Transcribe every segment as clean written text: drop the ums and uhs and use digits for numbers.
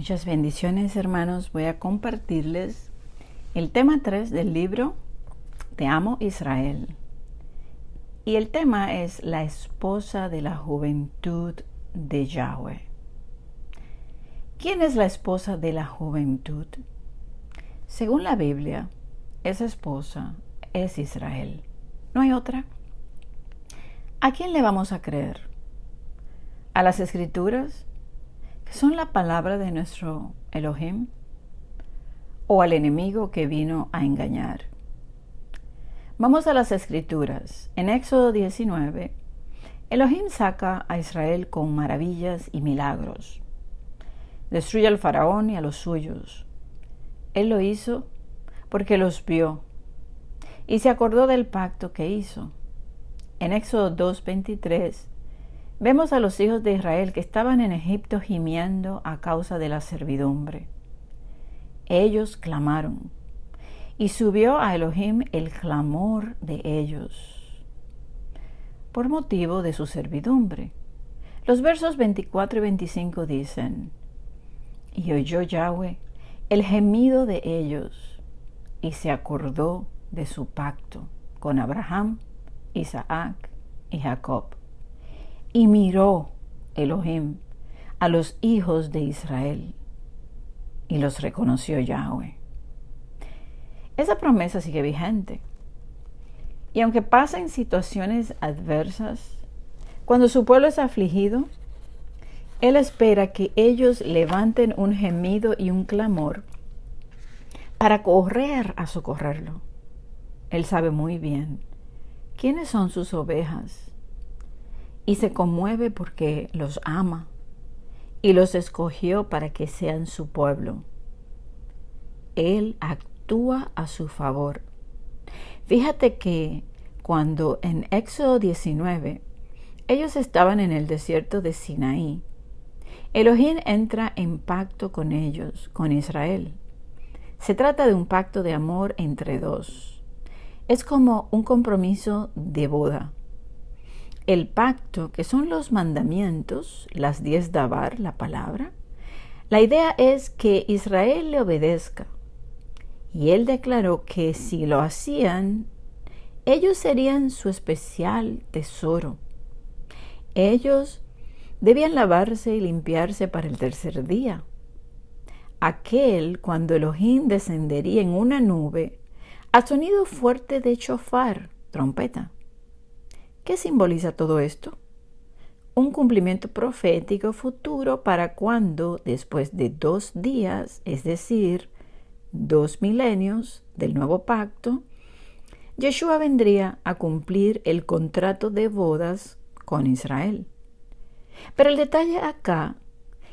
Muchas bendiciones, hermanos. Voy a compartirles el tema 3 del libro Te amo, Israel. Y el tema es la esposa de la juventud de Yahweh. ¿Quién es la esposa de la juventud? Según la Biblia, esa esposa es Israel. No hay otra. ¿A quién le vamos a creer? ¿A las Escrituras, que son la palabra de nuestro Elohim, o al enemigo que vino a engañar? Vamos a las Escrituras. En Éxodo 19, Elohim saca a Israel con maravillas y milagros. Destruye al faraón y a los suyos. Él lo hizo porque los vio y se acordó del pacto que hizo. En Éxodo 2:23 vemos a los hijos de Israel que estaban en Egipto gimiendo a causa de la servidumbre. Ellos clamaron y subió a Elohim el clamor de ellos por motivo de su servidumbre. Los versos 24 y 25 dicen: Y oyó Yahweh el gemido de ellos, y se acordó de su pacto con Abraham, Isaac y Jacob. Y miró Elohim a los hijos de Israel, y los reconoció Yahweh. Esa promesa sigue vigente. Y aunque pasen situaciones adversas, cuando su pueblo es afligido, Él espera que ellos levanten un gemido y un clamor para correr a socorrerlo. Él sabe muy bien quiénes son sus ovejas y se conmueve porque los ama y los escogió para que sean su pueblo. Él actúa a su favor. Fíjate que cuando en Éxodo 19 ellos estaban en el desierto de Sinaí, Elohim entra en pacto con ellos, con Israel. Se trata de un pacto de amor entre dos. Es como un compromiso de boda. El pacto, que son los mandamientos, las 10 dabar, la palabra, la idea es que Israel le obedezca. Y él declaró que si lo hacían, ellos serían su especial tesoro. Ellos debían lavarse y limpiarse para el tercer día, aquel cuando Elohim descendería en una nube a sonido fuerte de shofar, trompeta. ¿Qué simboliza todo esto? Un cumplimiento profético futuro para cuando, después de 2 días, es decir, 2 milenios del nuevo pacto, Yeshua vendría a cumplir el contrato de bodas con Israel. Pero el detalle acá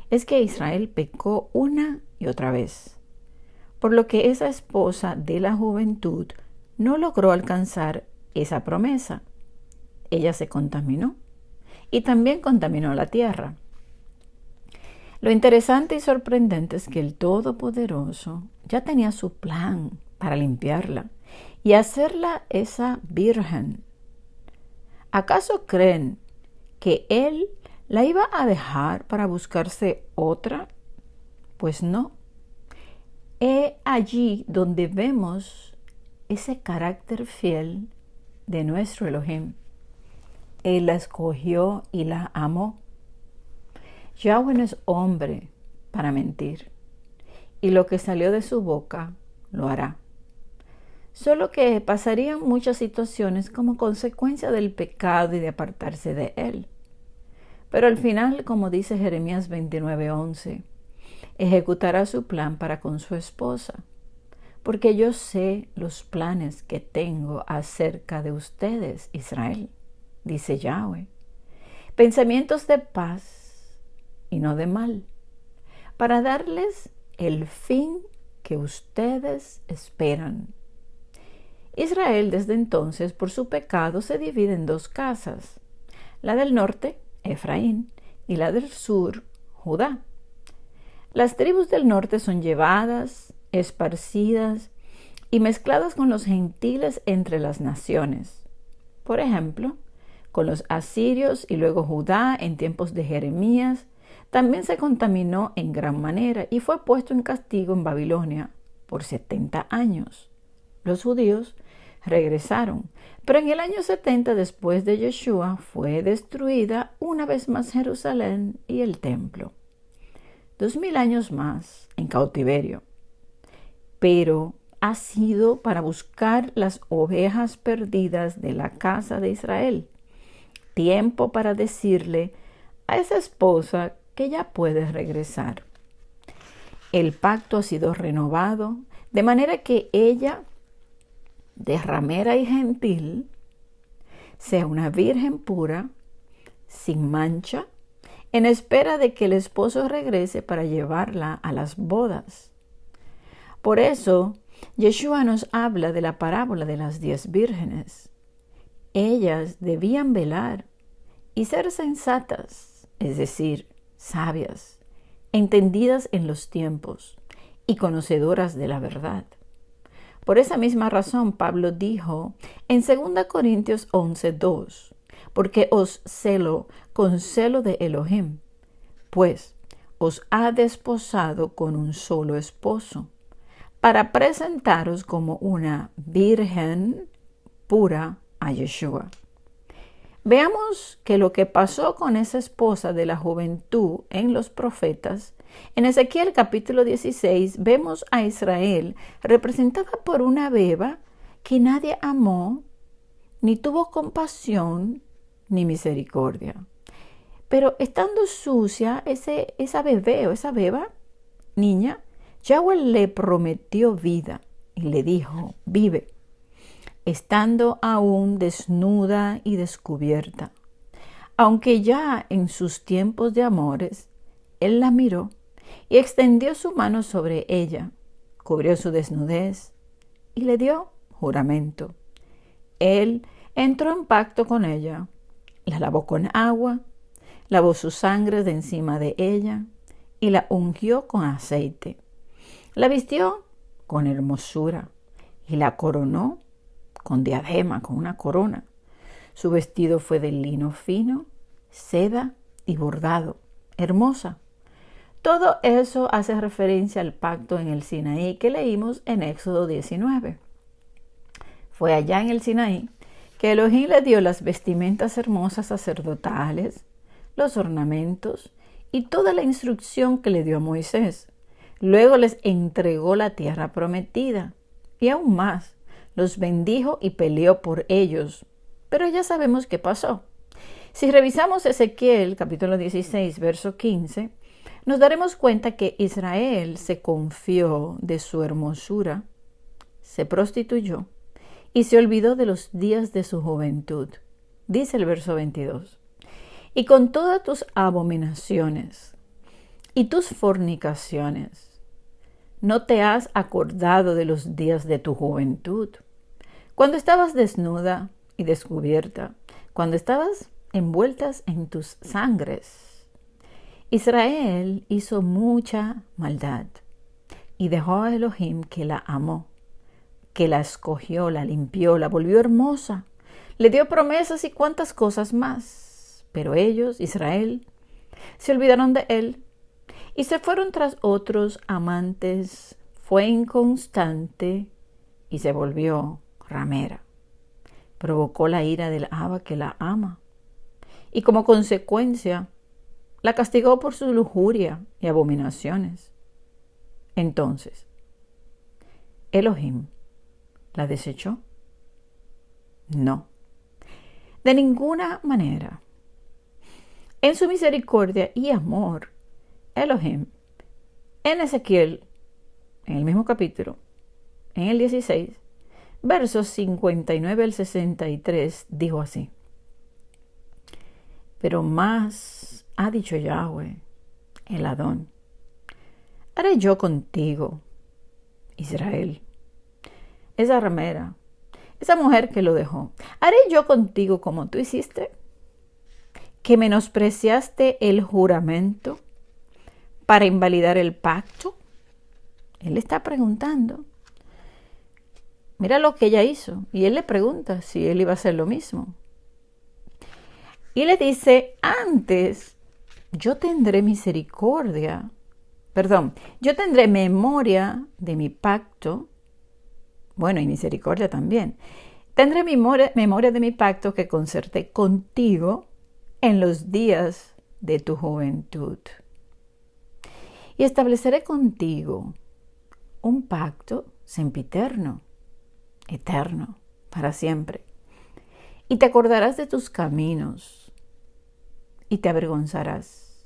es que Israel pecó una y otra vez, por lo que esa esposa de la juventud no logró alcanzar esa promesa. Ella se contaminó y también contaminó la tierra. Lo interesante y sorprendente es que el Todopoderoso ya tenía su plan para limpiarla y hacerla esa virgen. ¿Acaso creen que Él la iba a dejar para buscarse otra? Pues no. He allí donde vemos ese carácter fiel de nuestro Elohim. Él la escogió y la amó. Yahweh no es hombre para mentir, y lo que salió de su boca lo hará. Solo que pasarían muchas situaciones como consecuencia del pecado y de apartarse de Él. Pero al final, como dice Jeremías 29:11, ejecutará su plan para con su esposa, porque yo sé los planes que tengo acerca de ustedes, Israel, dice Yahweh, pensamientos de paz y no de mal, para darles el fin que ustedes esperan. Israel desde entonces, por su pecado, se divide en 2 casas, la del norte, Efraín, y la del sur, Judá. Las tribus del norte son llevadas, esparcidas y mezcladas con los gentiles entre las naciones. Por ejemplo, con los asirios y luego Judá en tiempos de Jeremías también se contaminó en gran manera y fue puesto en castigo en Babilonia por 70 años. Los judíos regresaron, pero en el año 70 después de Yeshua fue destruida una vez más Jerusalén y el templo. 2000 años más en cautiverio, pero ha sido para buscar las ovejas perdidas de la casa de Israel. Tiempo para decirle a esa esposa que ya puede regresar. El pacto ha sido renovado, de manera que ella, de ramera y gentil, sea una virgen pura, sin mancha, en espera de que el esposo regrese para llevarla a las bodas. Por eso, Yeshua nos habla de la parábola de las 10 vírgenes. Ellas debían velar y ser sensatas, es decir, sabias, entendidas en los tiempos y conocedoras de la verdad. Por esa misma razón, Pablo dijo en 2 Corintios 11:2, porque os celo con celo de Elohim, pues os ha desposado con un solo esposo, para presentaros como una virgen pura a Yeshua. Veamos que lo que pasó con esa esposa de la juventud en los profetas, en Ezequiel capítulo 16 vemos a Israel representada por una beba que nadie amó, ni tuvo compasión, ni misericordia. Pero estando sucia, esa bebé o esa beba, niña, Yahweh le prometió vida y le dijo, vive, estando aún desnuda y descubierta. Aunque ya en sus tiempos de amores, él la miró y extendió su mano sobre ella, cubrió su desnudez y le dio juramento. Él entró en pacto con ella, la lavó con agua, lavó su sangre de encima de ella y la ungió con aceite. La vistió con hermosura y la coronó con diadema, con una corona. Su vestido fue de lino fino, seda y bordado, hermosa. Todo eso hace referencia al pacto en el Sinaí que leímos en Éxodo 19. Fue allá en el Sinaí que Elohim le dio las vestimentas hermosas sacerdotales, los ornamentos y toda la instrucción que le dio a Moisés. Luego les entregó la tierra prometida y aún más, los bendijo y peleó por ellos. Pero ya sabemos qué pasó. Si revisamos Ezequiel capítulo 16, verso 15, nos daremos cuenta que Israel se confió de su hermosura, se prostituyó y se olvidó de los días de su juventud. Dice el verso 22. Y con todas tus abominaciones y tus fornicaciones, ¿no te has acordado de los días de tu juventud? Cuando estabas desnuda y descubierta, cuando estabas envueltas en tus sangres. Israel hizo mucha maldad y dejó a Elohim que la amó, que la escogió, la limpió, la volvió hermosa, le dio promesas y cuantas cosas más. Pero ellos, Israel, se olvidaron de él y se fueron tras otros amantes, fue inconstante y se volvió ramera. Provocó la ira del Abba que la ama y como consecuencia la castigó por su lujuria y abominaciones. Entonces, Elohim la desechó. No, de ninguna manera. En su misericordia y amor, Elohim, en Ezequiel, en el mismo capítulo, en el 16, versos 59 al 63, dijo así: pero más ha dicho Yahweh, el Adón, haré yo contigo, Israel, esa ramera, esa mujer que lo dejó, haré yo contigo como tú hiciste, que menospreciaste el juramento para invalidar el pacto. Él está preguntando. Mira lo que ella hizo. Y él le pregunta si él iba a hacer lo mismo. Y le dice, antes yo tendré memoria de mi pacto, bueno, y misericordia también. Tendré memoria de mi pacto que concerté contigo en los días de tu juventud. Y estableceré contigo un pacto sempiterno, eterno, para siempre. Y te acordarás de tus caminos y te avergonzarás.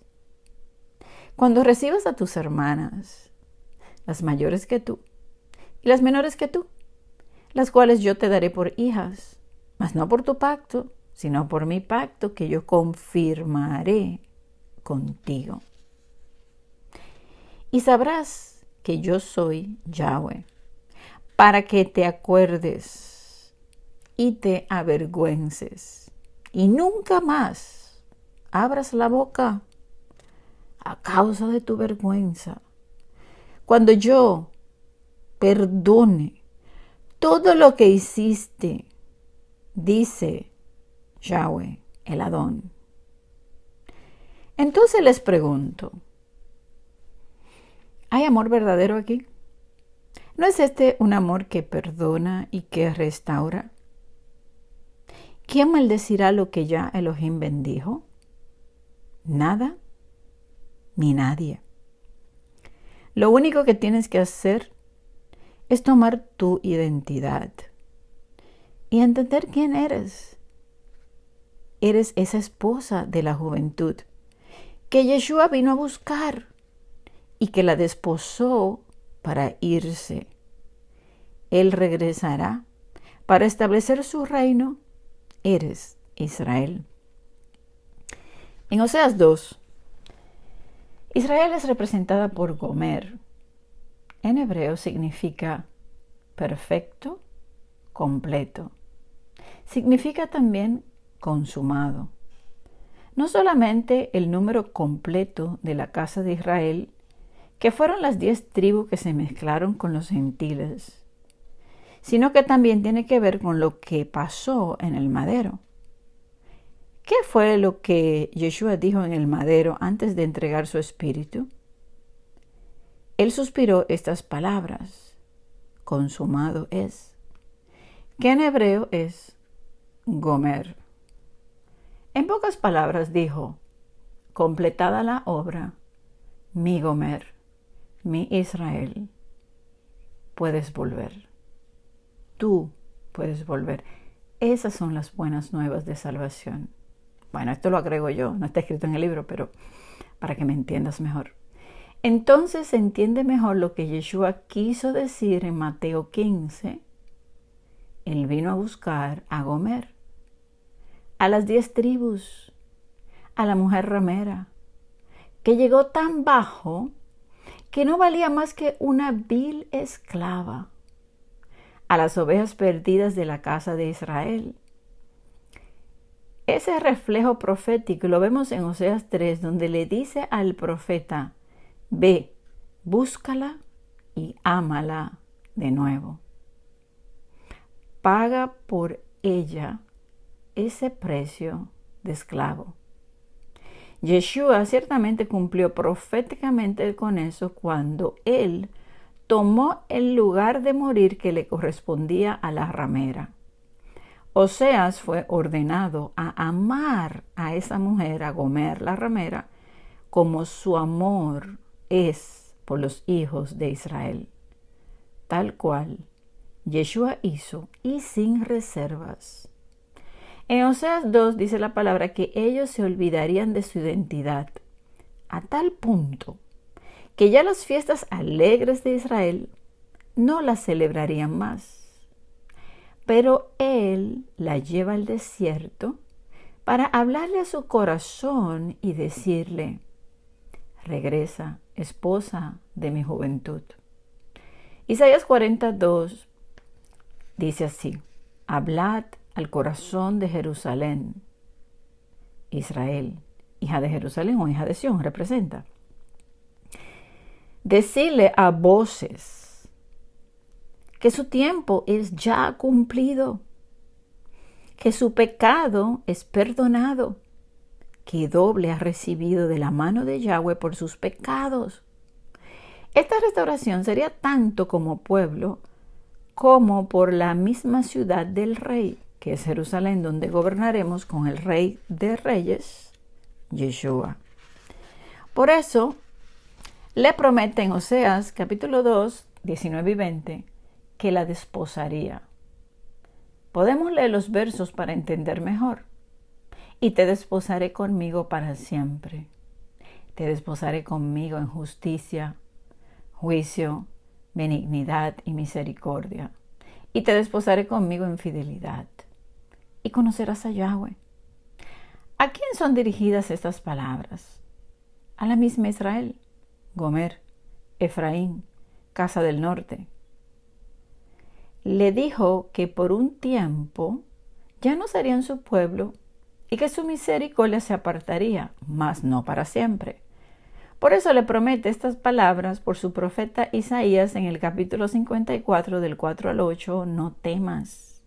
Cuando recibas a tus hermanas, las mayores que tú y las menores que tú, las cuales yo te daré por hijas, mas no por tu pacto, sino por mi pacto que yo confirmaré contigo. Y sabrás que yo soy Yahweh, para que te acuerdes y te avergüences, y nunca más abras la boca a causa de tu vergüenza, cuando yo perdone todo lo que hiciste, dice Yahweh, el Adón. Entonces les pregunto, ¿hay amor verdadero aquí? ¿No es este un amor que perdona y que restaura? ¿Quién maldecirá lo que ya Elohim bendijo? Nada ni nadie. Lo único que tienes que hacer es tomar tu identidad y entender quién eres. Eres esa esposa de la juventud que Yeshua vino a buscar y que la desposó para irse. Él regresará para establecer su reino. Eres Israel. En Oseas 2, Israel es representada por Gomer. En hebreo significa perfecto, completo. Significa también consumado. No solamente el número completo de la casa de Israel, que fueron las 10 tribus que se mezclaron con los gentiles, sino que también tiene que ver con lo que pasó en el madero. ¿Qué fue lo que Yeshua dijo en el madero antes de entregar su espíritu? Él suspiró estas palabras: consumado es, que en hebreo es Gomer. En pocas palabras dijo: completada la obra, mi Gomer, mi Israel, puedes volver. Tú puedes volver. Esas son las buenas nuevas de salvación. Bueno, esto lo agrego yo, no está escrito en el libro, pero para que me entiendas mejor. Entonces se entiende mejor lo que Yeshua quiso decir en Mateo 15. Él vino a buscar a Gomer, a las 10 tribus, a la mujer ramera, que llegó tan bajo que no valía más que una vil esclava, a las ovejas perdidas de la casa de Israel. Ese reflejo profético lo vemos en Oseas 3, donde le dice al profeta: ve, búscala y ámala de nuevo. Paga por ella ese precio de esclavo. Yeshua ciertamente cumplió proféticamente con eso cuando él tomó el lugar de morir que le correspondía a la ramera. Oseas fue ordenado a amar a esa mujer, a Gomer, la ramera, como su amor es por los hijos de Israel, tal cual Yeshua hizo y sin reservas. En Oseas 2 dice la palabra que ellos se olvidarían de su identidad, a tal punto que ya las fiestas alegres de Israel no las celebrarían más. Pero él la lleva al desierto para hablarle a su corazón y decirle: regresa, esposa de mi juventud. Isaías 42 dice así: hablad al corazón de Jerusalén. Israel, hija de Jerusalén o hija de Sión, representa. Decidle a voces que su tiempo es ya cumplido, que su pecado es perdonado, que doble ha recibido de la mano de Yahweh por sus pecados. Esta restauración sería tanto como pueblo como por la misma ciudad del rey, que es Jerusalén, donde gobernaremos con el rey de reyes, Yeshua. Por eso, le promete en Oseas capítulo 2, 19 y 20, que la desposaría. Podemos leer los versos para entender mejor. Y te desposaré conmigo para siempre. Te desposaré conmigo en justicia, juicio, benignidad y misericordia. Y te desposaré conmigo en fidelidad. Y conocerás a Yahweh. ¿A quién son dirigidas estas palabras? A la misma Israel, Gomer, Efraín, Casa del Norte. Le dijo que por un tiempo ya no serían su pueblo y que su misericordia se apartaría, mas no para siempre. Por eso le promete estas palabras por su profeta Isaías en el capítulo 54 del 4 al 8, no temas,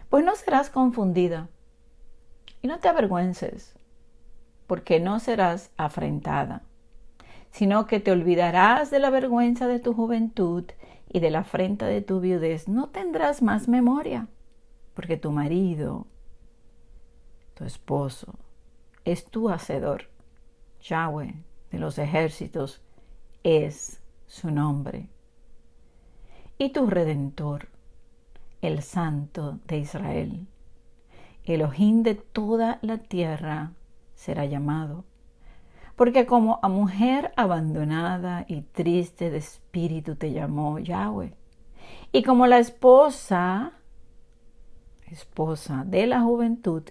pues no serás confundida y no te avergüences, porque no serás afrentada, sino que te olvidarás de la vergüenza de tu juventud y de la afrenta de tu viudez. No tendrás más memoria, porque tu marido, tu esposo, es tu hacedor. Yahweh de los ejércitos es su nombre. Y tu Redentor, el Santo de Israel, Elohim de toda la tierra, será llamado. Porque como a mujer abandonada y triste de espíritu te llamó Yahweh. Y como la esposa de la juventud,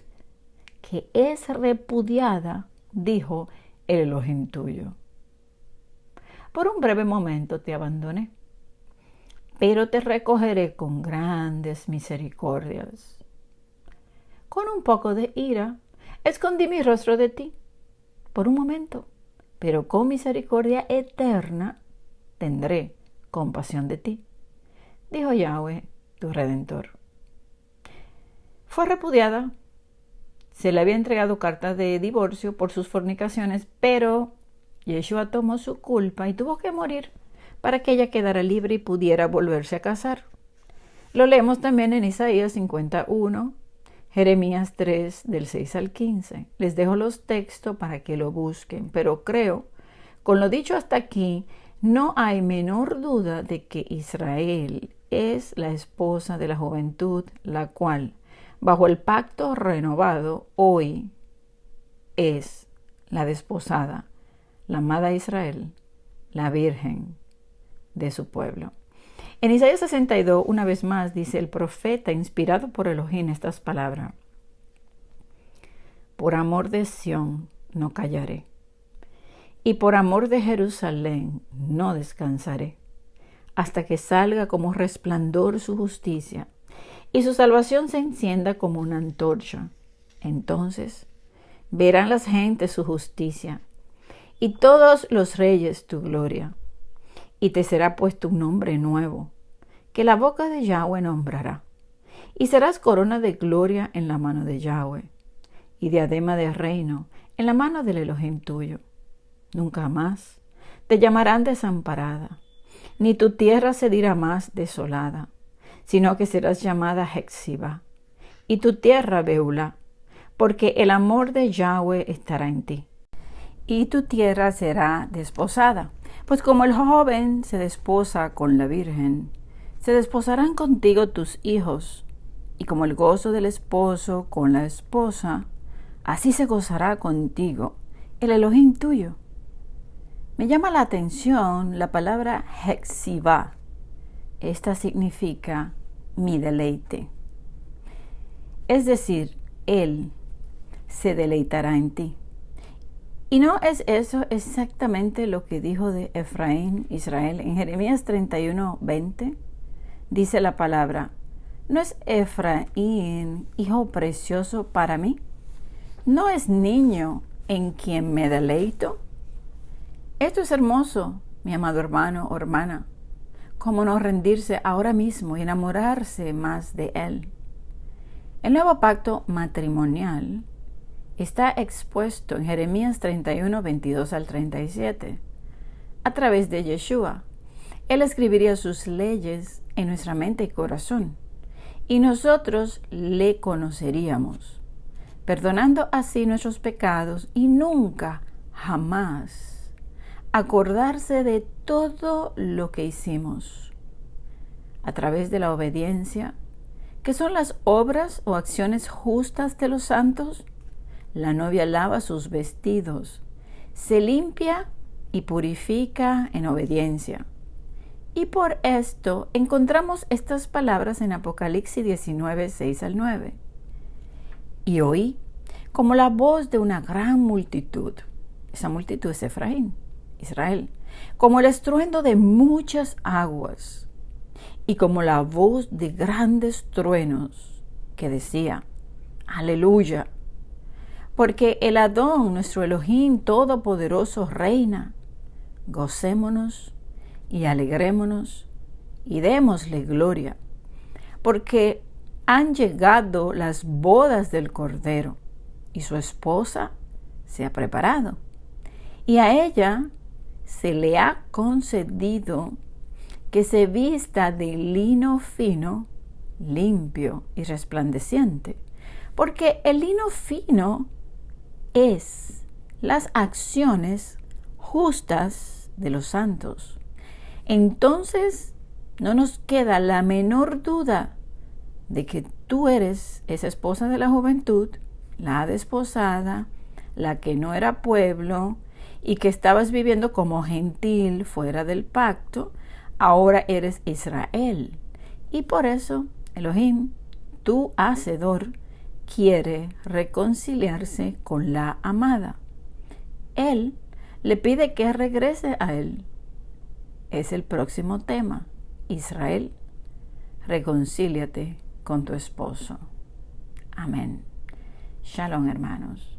que es repudiada, dijo el Elohim tuyo. Por un breve momento te abandoné, pero te recogeré con grandes misericordias. Con un poco de ira, escondí mi rostro de ti por un momento, pero con misericordia eterna tendré compasión de ti, dijo Yahweh, tu Redentor. Fue repudiada. Se le había entregado carta de divorcio por sus fornicaciones, pero Yeshua tomó su culpa y tuvo que morir para que ella quedara libre y pudiera volverse a casar. Lo leemos también en Isaías 51, Jeremías 3, del 6 al 15. Les dejo los textos para que lo busquen, pero creo, con lo dicho hasta aquí, no hay menor duda de que Israel es la esposa de la juventud, la cual, bajo el pacto renovado, hoy es la desposada, la amada Israel, la virgen de su pueblo. En Isaías 62, una vez más, dice el profeta, inspirado por Elohim, estas palabras: por amor de Sión no callaré, y por amor de Jerusalén no descansaré, hasta que salga como resplandor su justicia, y su salvación se encienda como una antorcha. Entonces verán las gentes su justicia, y todos los reyes tu gloria. Y te será puesto un nombre nuevo, que la boca de Yahweh nombrará. Y serás corona de gloria en la mano de Yahweh, y diadema de reino en la mano del Elohim tuyo. Nunca más te llamarán desamparada, ni tu tierra se dirá más desolada, sino que serás llamada Hexiba, y tu tierra Beulá, porque el amor de Yahweh estará en ti. Y tu tierra será desposada, pues como el joven se desposa con la virgen, se desposarán contigo tus hijos, y como el gozo del esposo con la esposa, así se gozará contigo el Elohim tuyo. Me llama la atención la palabra Hexiba. Esta significa mi deleite. Es decir, Él se deleitará en ti. ¿Y no es eso exactamente lo que dijo de Efraín, Israel? En Jeremías 31, 20, dice la palabra: ¿no es Efraín hijo precioso para mí? ¿No es niño en quien me deleito? Esto es hermoso, mi amado hermano o hermana. ¿Cómo no rendirse ahora mismo y enamorarse más de Él? El nuevo pacto matrimonial está expuesto en Jeremías 31, 22 al 37. A través de Yeshua, Él escribiría sus leyes en nuestra mente y corazón, y nosotros le conoceríamos, perdonando así nuestros pecados y nunca, jamás, acordarse de todo lo que hicimos. A través de la obediencia, que son las obras o acciones justas de los santos, la novia lava sus vestidos, se limpia y purifica en obediencia. Y por esto encontramos estas palabras en Apocalipsis 19, 6 al 9. Y oí como la voz de una gran multitud. Esa multitud es Efraín, Israel, como el estruendo de muchas aguas y como la voz de grandes truenos que decía, aleluya, porque el Adón, nuestro Elohim Todopoderoso, reina. Gocémonos y alegrémonos y démosle gloria, porque han llegado las bodas del Cordero y su esposa se ha preparado. Y a ella se le ha concedido que se vista de lino fino, limpio y resplandeciente, porque el lino fino es las acciones justas de los santos. Entonces no nos queda la menor duda de que tú eres esa esposa de la juventud, la desposada, la que no era pueblo y que estabas viviendo como gentil fuera del pacto. Ahora eres Israel. Y por eso Elohim, tu Hacedor, quiere reconciliarse con la amada. Él le pide que regrese a él. Es el próximo tema. Israel, reconcíliate con tu esposo. Amén. Shalom, hermanos.